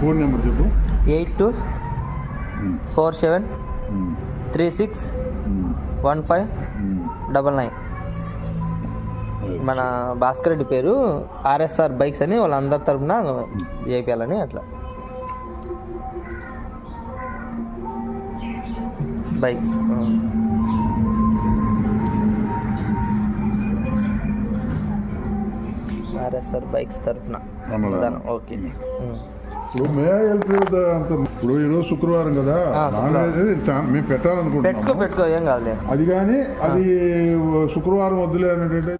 Phone number చెప్పు. 8247361599. మన భాస్కర్ రెడ్డి పేరు ఆర్ఎస్ఆర్ బైక్స్ అని వాళ్ళందరి తరఫున చేయాలని అట్లా బైక్స్. ఆర్ఎస్ఆర్ బైక్స్ తరఫున. ఓకే. ఇప్పుడు మే హెల్ప్ అంత ఇప్పుడు ఈరోజు శుక్రవారం కదా, మేము పెట్టాలనుకుంటున్నాం. పెట్టుకో ఏం కాదులే. అది కానీ అది శుక్రవారం వద్దులే అనేటట్టు